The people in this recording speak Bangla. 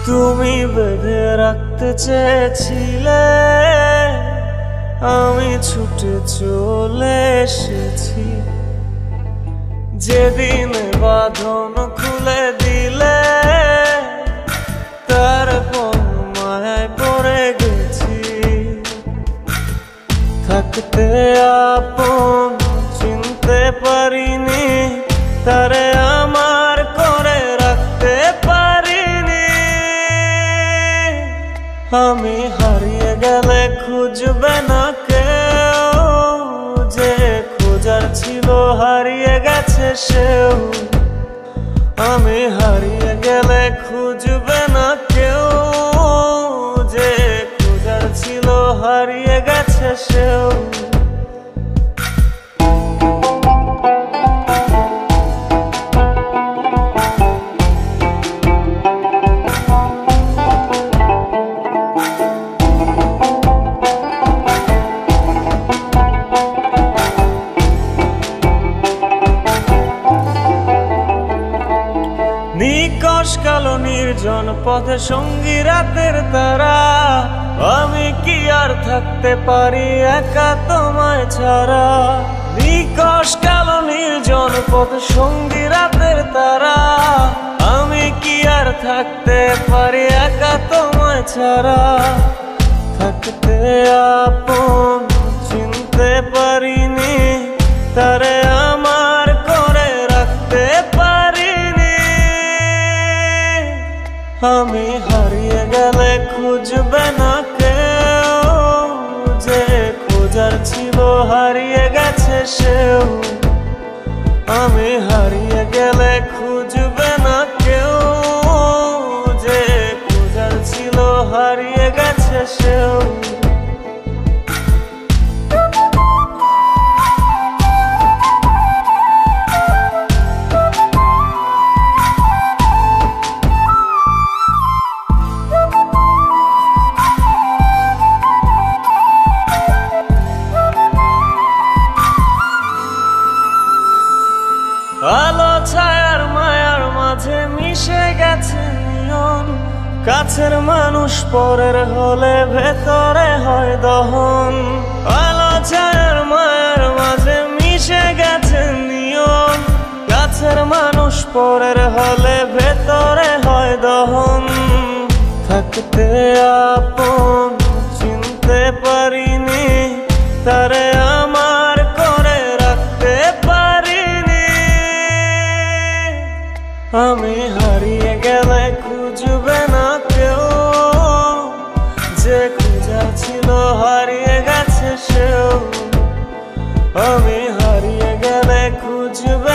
তুমি বেঁধে রাখতে চেয়েছিলে, আমি ছুটে চলে এসেছি। যেদিন বাঁধন খুলে দিলে, তারপর মায়ায় পড়ে গেছি। থাকতে আপন চিনতে পারিনি, তারে আমার করে রাখতে পারিনি। আমি হারিয়ে গেলে খুঁজবে না কেউ, যে খোঁজার ছিল হারিয়ে গেছে সেও। আমি হারিয়ে গেলে খুঁজবে না কেউ, যে খোঁজার ছিল হারিয়ে গেছে সেও। নিকশ কালো নির্জন পথে সঙ্গী রাতের তারা, আমি কি আর থাকতে পারি একা তোমায় ছাড়া। নিকশ কালো নির্জন পথে সঙ্গী রাতের তারা, আমি কি আর থাকতে পারি একা তোমায় ছাড়া। থাকতে আপন চিনতে পারিনি, তারে আমার করে রাখতে পারিনি। আমি হারিয়ে গেলে খুঁজবে না কেউ, যে খোঁজার ছিল হারিয়ে গেছে সেও। আমি হারিয়ে গেলে খুঁজবে না কেউ, যে খোঁজার ছিল হারিয়ে গেছে সেও। আলো ছায়ার মায়ার মাঝে মিশে গেছে নিয়ন, কাছের মানুষ পরের হলে ভেতরে হয় দহন। আলো ছায়ার মায়ার মাঝে মিশে গেছে নিয়ন, কাছের মানুষ পরের হলে ভেতরে হয় দহন। থাকতে আপন চিনতে পারিনি, তারে আমার করে রাখতে পারিনি। আমি হারিয়ে গেলে খুঁজবে না কেউ, যে খোঁজা ছিল হারিয়ে গেছে সেও। আমি হারিয়ে গেলে খুঁজবে